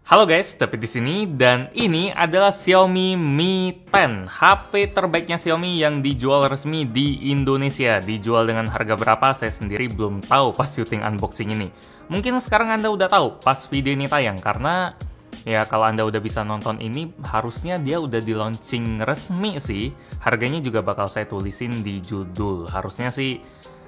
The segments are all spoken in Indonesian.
Halo guys, David di sini dan ini adalah Xiaomi Mi 10, HP terbaiknya Xiaomi yang dijual resmi di Indonesia. Dijual dengan harga berapa? Saya sendiri belum tahu pas syuting unboxing ini. Mungkin sekarang Anda udah tahu pas video ini tayang karena ya kalau Anda udah bisa nonton ini harusnya dia udah di launching resmi sih. Harganya juga bakal saya tulisin di judul. Harusnya sih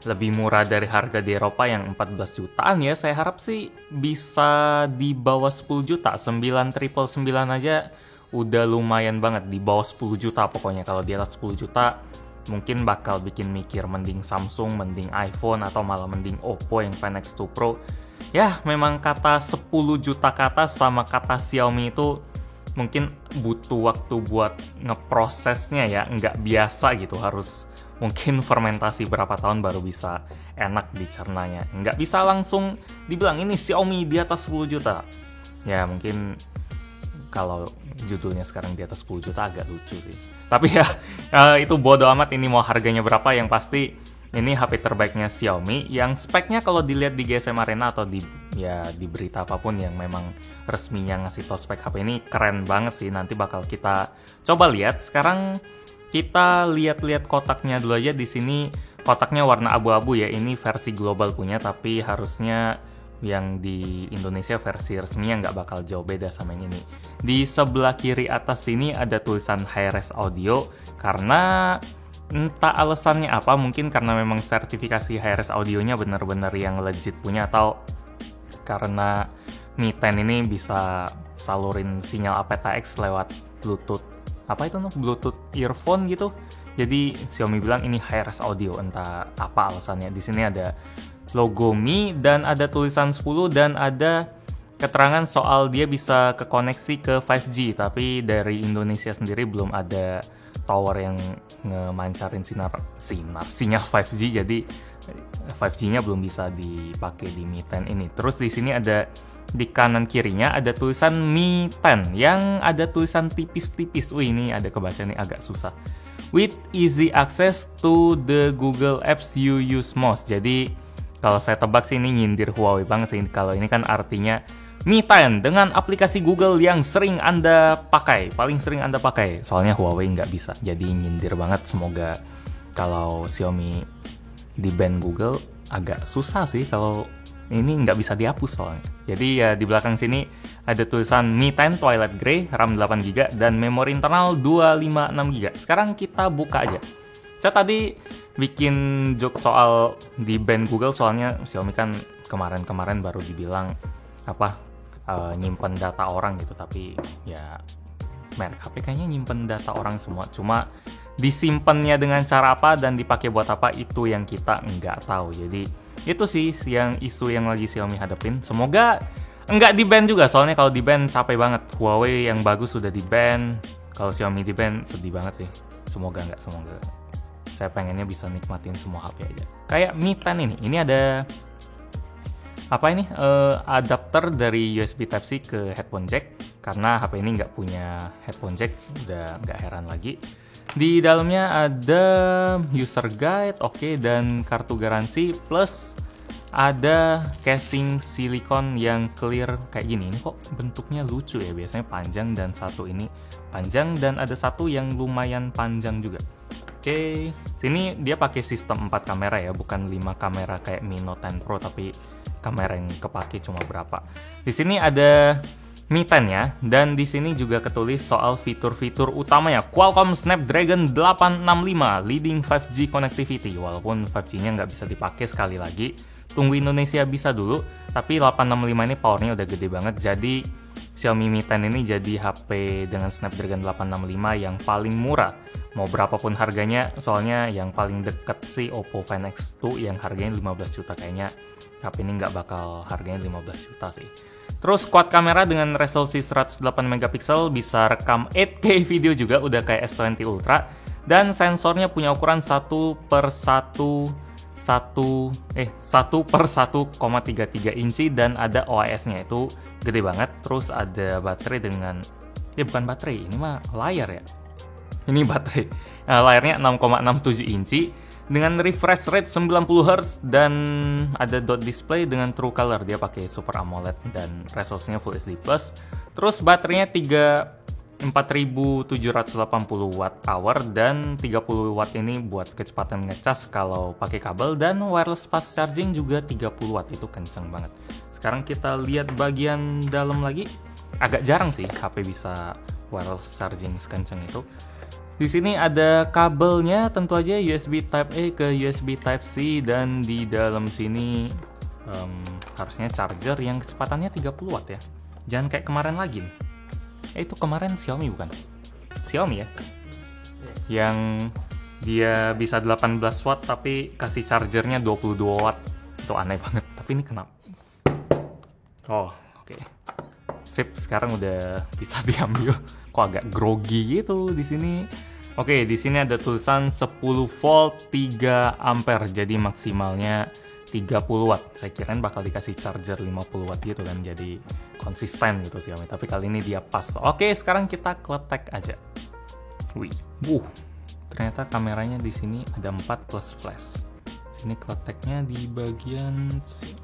lebih murah dari harga di Eropa yang 14 jutaan ya. Saya harap sih bisa di bawah 10 juta. 9.999 aja udah lumayan banget. Di bawah 10 juta pokoknya. Kalau di atas 10 juta mungkin bakal bikin mikir mending Samsung, mending iPhone, atau malah mending Oppo yang Find X2 Pro. Ya memang kata 10 juta ke atas sama kata Xiaomi itu mungkin butuh waktu buat ngeprosesnya ya. Nggak biasa gitu, harus mungkin fermentasi berapa tahun baru bisa enak dicernanya. Nggak bisa langsung dibilang ini Xiaomi di atas 10 juta. Ya mungkin kalau judulnya sekarang di atas 10 juta agak lucu sih. Tapi ya itu bodo amat ini mau harganya berapa. Yang pasti ini HP terbaiknya Xiaomi yang speknya kalau dilihat di GSM Arena atau di berita apapun yang memang resminya ngasih tau spek HP ini keren banget sih. Nanti bakal kita coba lihat. Sekarang kita lihat-lihat kotaknya dulu aja. Di sini kotaknya warna abu-abu ya. Ini versi global punya, tapi harusnya yang di Indonesia versi resminya nggak bakal jauh beda sama yang ini. Di sebelah kiri atas sini ada tulisan Hi-Res Audio, karena entah alasannya apa, mungkin karena memang sertifikasi Hi-Res Audionya benar-benar yang legit punya, atau karena Mi 10 ini bisa salurin sinyal aptX lewat Bluetooth. Apa itu Bluetooth earphone gitu. Jadi Xiaomi bilang ini Hi-Res Audio, entah apa alasannya. Di sini ada logo Mi dan ada tulisan 10 dan ada keterangan soal dia bisa kekoneksi ke 5G, tapi dari Indonesia sendiri belum ada tower yang ngemancarin sinyal 5G, jadi 5G-nya belum bisa dipakai di Mi 10 ini. Terus di sini ada di kanan kirinya ada tulisan Mi 10 yang ada tulisan tipis-tipis. Wih, ini ada kebaca nih agak susah. With easy access to the Google apps you use most. Jadi kalau saya tebak sih ini nyindir Huawei banget sih. Kalau ini kan artinya Mi 10 dengan aplikasi Google yang sering Anda pakai, paling sering Anda pakai. Soalnya Huawei nggak bisa, jadi nyindir banget. Semoga kalau Xiaomi di ban Google agak susah sih kalau ini nggak bisa dihapus soalnya. Jadi ya di belakang sini ada tulisan Mi 10 Twilight Grey, RAM 8GB dan memori internal 256GB. Sekarang kita buka aja. Saya tadi bikin joke soal di ban Google, soalnya Xiaomi kan kemarin-kemarin baru dibilang nyimpen data orang gitu, tapi ya merek HP kayaknya nyimpen data orang semua, cuma disimpannya dengan cara apa dan dipakai buat apa itu yang kita nggak tahu. Jadi itu sih yang isu yang lagi Xiaomi hadapin. Semoga nggak di-ban juga, soalnya kalau di-ban capek banget. Huawei yang bagus sudah di-ban, kalau Xiaomi di-ban sedih banget sih. Semoga nggak, semoga. Saya pengennya bisa nikmatin semua HP aja. Kayak Mi 10 ini ada adapter dari USB Type-C ke headphone jack. Karena HP ini nggak punya headphone jack, udah nggak heran lagi. Di dalamnya ada user guide, oke, dan kartu garansi, plus ada casing silikon yang clear kayak gini. Ini kok bentuknya lucu ya, biasanya panjang dan satu ini panjang dan ada satu yang lumayan panjang juga. Oke, sini dia pakai sistem 4 kamera ya, bukan 5 kamera kayak Mi Note 10 Pro, tapi kamera yang kepake cuma berapa. Di sini ada Mi 10 ya, dan di sini juga ketulis soal fitur-fitur utamanya. Qualcomm Snapdragon 865 leading 5G connectivity. Walaupun 5G-nya nggak bisa dipakai, sekali lagi tunggu Indonesia bisa dulu, tapi 865 ini powernya udah gede banget. Jadi Xiaomi Mi 10 ini jadi HP dengan Snapdragon 865 yang paling murah. Mau berapapun harganya, soalnya yang paling deket sih Oppo Find X2 yang harganya 15 juta. Kayaknya HP ini nggak bakal harganya 15 juta sih. Terus quad kamera dengan resolusi 108 megapiksel, bisa rekam 8K video juga, udah kayak S20 Ultra. Dan sensornya punya ukuran 1/1,33 inci dan ada OIS-nya, itu gede banget. Terus ada baterai dengan, bukan baterai, ini mah layar ya. Ini baterai. Layarnya 6,67 inci. dengan refresh rate 90Hz dan ada dot display dengan true color. Dia pakai Super AMOLED dan resolusinya Full HD+. Terus baterainya 4780 watt hour dan 30 watt ini buat kecepatan ngecas kalau pakai kabel, dan wireless fast charging juga 30 watt, itu kenceng banget. Sekarang kita lihat bagian dalam lagi. Agak jarang sih HP bisa wireless charging sekenceng itu. Di sini ada kabelnya, tentu aja USB Type A ke USB Type C, dan di dalam sini harusnya charger yang kecepatannya 30 watt ya. Jangan kayak kemarin lagi nih. Itu kemarin Xiaomi bukan? Xiaomi ya? Yang dia bisa 18 watt tapi kasih chargernya 22 watt. Itu aneh banget. Tapi ini kenapa? Oh, oke. Sip, sekarang udah bisa diambil. Kok agak grogi gitu di sini. Oke, di sini ada tulisan 10 volt 3 ampere. Jadi maksimalnya 30 watt. Saya kirain bakal dikasih charger 50 watt gitu kan, jadi konsisten gitu Xiaomi. Tapi kali ini dia pas. Oke, sekarang kita kletek aja. Wih, ternyata kameranya di sini ada 4 plus flash. Sini kleteknya di bagian sini.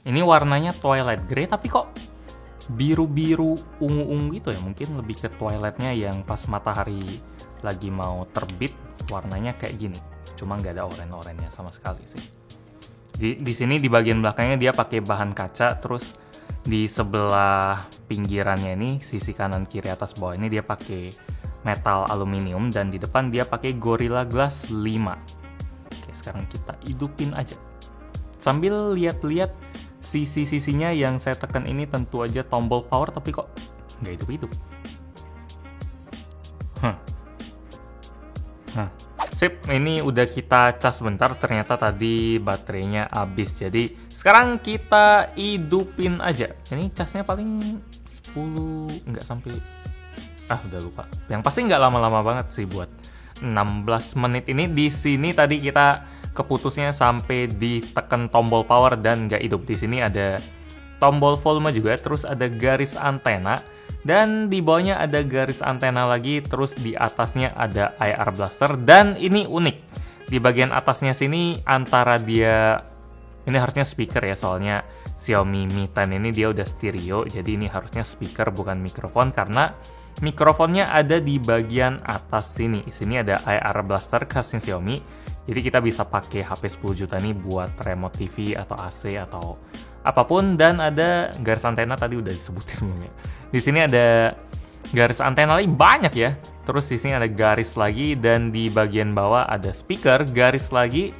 Ini warnanya twilight grey, tapi kok biru-biru ungu-ungu gitu ya. Mungkin lebih ke twilightnya yang pas matahari lagi mau terbit warnanya kayak gini. Cuma nggak ada oranye-oranye sama sekali sih. Di sini di bagian belakangnya dia pakai bahan kaca, terus di sebelah pinggirannya ini, sisi kanan kiri atas bawah ini dia pakai metal aluminium, dan di depan dia pakai Gorilla Glass 5. Oke, sekarang kita hidupin aja. Sambil lihat-lihat sisi-sisinya yang saya tekan ini tentu aja tombol power, tapi kok nggak hidup-hidup. Sip, ini udah kita cas bentar, ternyata tadi baterainya habis. Jadi sekarang kita hidupin aja. Ini casnya paling 10, nggak sampai, udah lupa. Yang pasti nggak lama-lama banget sih buat 16 menit ini. Di sini tadi kita keputusnya sampai ditekan tombol power dan nggak hidup. Di sini ada tombol volume juga, terus ada garis antena, dan di bawahnya ada garis antena lagi, terus di atasnya ada IR blaster. Dan ini unik, di bagian atasnya sini antara dia, ini harusnya speaker ya, soalnya Xiaomi Mi 10 ini dia udah stereo, jadi ini harusnya speaker bukan mikrofon, karena mikrofonnya ada di bagian atas sini. Di sini ada IR blaster khasnya Xiaomi. Jadi kita bisa pakai HP 10 juta ini buat remote TV atau AC atau apapun, dan ada garis antena tadi udah disebutin belum ya. Di sini ada garis antena lagi banyak ya. Terus di sini ada garis lagi, dan di bagian bawah ada speaker, garis lagi,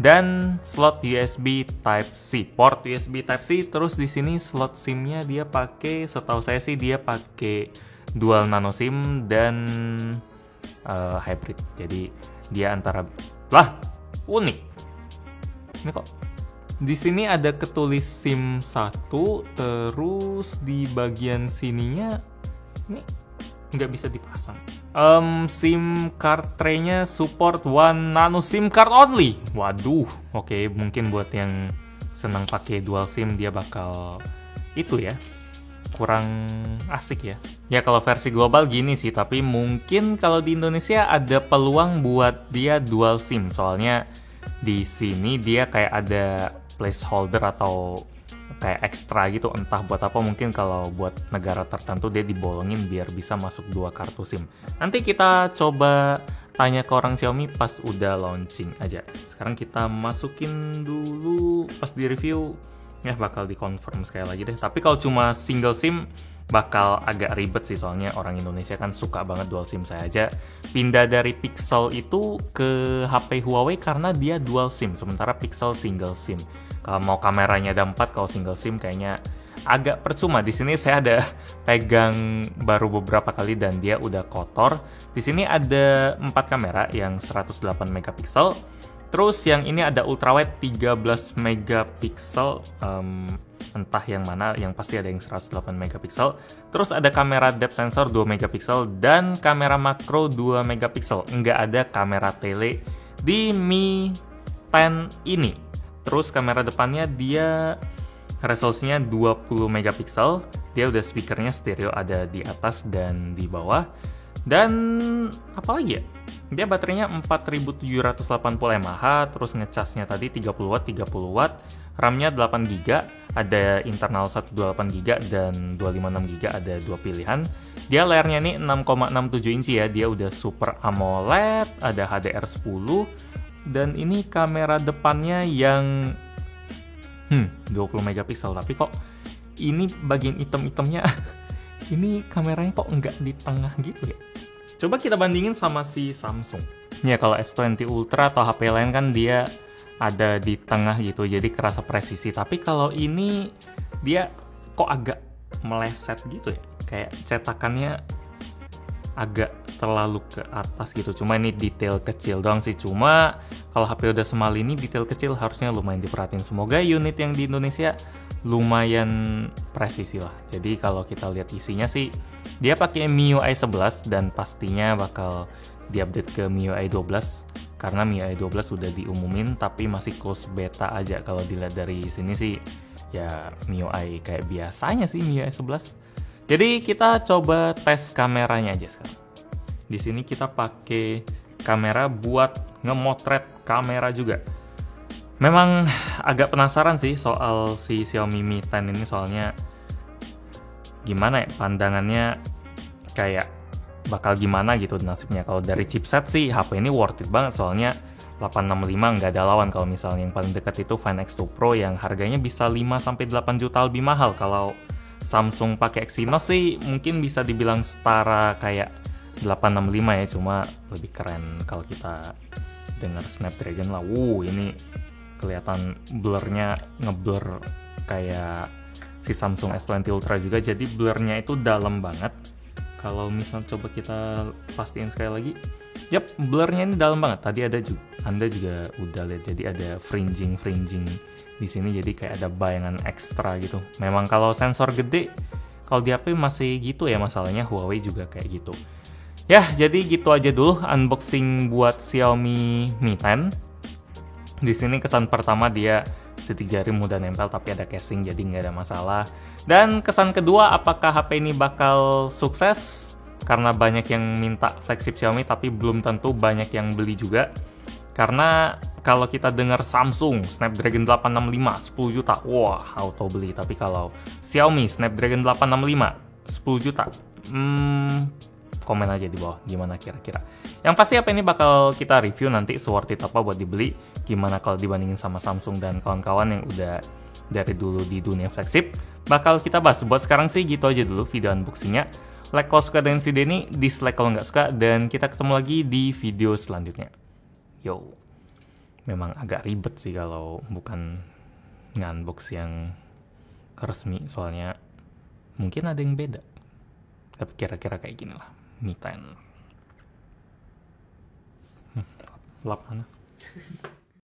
dan slot USB Type C, port USB Type C. Terus di sini slot SIM-nya dia pakai, setahu saya sih dia pakai dual nano SIM dan hybrid. Jadi dia antara unik. Ini kok di sini ada ketulis SIM 1, terus di bagian sininya ini nggak bisa dipasang. SIM card tray-nya support one nano SIM card only. Waduh, oke, mungkin buat yang senang pakai dual SIM dia bakal itu ya, kurang asik ya. Ya kalau versi global gini sih, tapi mungkin kalau di Indonesia ada peluang buat dia dual SIM. Soalnya di sini dia kayak ada placeholder atau kayak ekstra gitu, entah buat apa. Mungkin kalau buat negara tertentu dia dibolongin biar bisa masuk 2 kartu SIM. Nanti kita coba tanya ke orang Xiaomi pas udah launching aja. Sekarang kita masukin dulu, pas di review ya bakal dikonfirm sekali lagi deh. Tapi kalau cuma single SIM bakal agak ribet sih, soalnya orang Indonesia kan suka banget dual SIM. Saya aja pindah dari Pixel itu ke HP Huawei karena dia dual SIM, sementara Pixel single SIM. Kalau mau kameranya ada 4, kalau single SIM kayaknya agak percuma. Di sini saya ada pegang baru beberapa kali dan dia udah kotor. Di sini ada 4 kamera yang 108 megapiksel. Terus yang ini ada ultrawide 13 megapiksel. Entah yang mana, yang pasti ada yang 108 megapiksel. Terus ada kamera depth sensor 2 megapiksel dan kamera makro 2 megapiksel. Nggak ada kamera tele di Mi 10 ini. Terus kamera depannya dia resolusinya 20 megapiksel. Dia udah speakernya stereo ada di atas dan di bawah. Dan apa lagi ya? Dia baterainya 4780 mAh, terus ngecasnya tadi 30 watt, 30 watt. RAM-nya 8 GB, ada internal 128 GB dan 256 GB, ada dua pilihan. Dia layarnya nih 6,67 inci ya, dia udah Super AMOLED, ada HDR10, dan ini kamera depannya yang 20 megapiksel, tapi kok ini bagian item-itemnya ini kameranya kok nggak di tengah gitu ya. Coba kita bandingin sama si Samsung. Ya kalau S20 Ultra atau HP lain kan dia ada di tengah gitu, jadi kerasa presisi. Tapi kalau ini dia kok agak meleset gitu ya. Kayak cetakannya agak terlalu ke atas gitu. Cuma ini detail kecil doang sih. Cuma kalau HP udah semal ini detail kecil harusnya lumayan diperhatiin. Semoga unit yang di Indonesia lumayan presisi lah. Jadi kalau kita lihat isinya sih dia pakai MIUI 11 dan pastinya bakal diupdate ke MIUI 12 karena MIUI 12 sudah diumumin tapi masih close beta aja. Kalau dilihat dari sini sih ya MIUI kayak biasanya sih MIUI 11. Jadi kita coba tes kameranya aja sekarang. Di sini kita pakai kamera buat ngemotret kamera juga. Memang agak penasaran sih soal si Xiaomi Mi 10 ini, soalnya gimana ya pandangannya, kayak bakal gimana gitu nasibnya. Kalau dari chipset sih HP ini worth it banget, soalnya 865 nggak ada lawan. Kalau misalnya yang paling dekat itu Find X2 Pro yang harganya bisa 5-8 juta lebih mahal. Kalau Samsung pakai Exynos sih mungkin bisa dibilang setara kayak 865 ya, cuma lebih keren kalau kita dengar Snapdragon lah. Ini kelihatan blurnya ngeblur kayak si Samsung S20 Ultra juga, jadi blurnya itu dalam banget. Kalau misal coba kita pastiin sekali lagi, yap, blurnya ini dalam banget. Tadi ada juga, Anda juga udah lihat, jadi ada fringing di sini, jadi kayak ada bayangan ekstra gitu. Memang kalau sensor gede, kalau di HP masih gitu ya masalahnya, Huawei juga kayak gitu. Ya, jadi gitu aja dulu unboxing buat Xiaomi Mi 10. Di sini kesan pertama dia sidik jari mudah nempel tapi ada casing jadi nggak ada masalah. Dan kesan kedua, apakah HP ini bakal sukses? Karena banyak yang minta flagship Xiaomi tapi belum tentu banyak yang beli juga. Karena kalau kita dengar Samsung Snapdragon 865 10 juta, wah auto beli. Tapi kalau Xiaomi Snapdragon 865 10 juta, komen aja di bawah gimana kira-kira. Yang pasti HP ini bakal kita review nanti worth it apa buat dibeli, gimana kalau dibandingin sama Samsung dan kawan-kawan yang udah dari dulu di dunia flagship. Bakal kita bahas. Buat sekarang sih gitu aja dulu video unboxingnya. Like kalau suka dengan video ini, dislike kalau nggak suka, dan kita ketemu lagi di video selanjutnya. Yo, memang agak ribet sih kalau bukan nge-unbox yang resmi, soalnya mungkin ada yang beda. Tapi kira-kira kayak gini lah, Mi 10. Lap mana?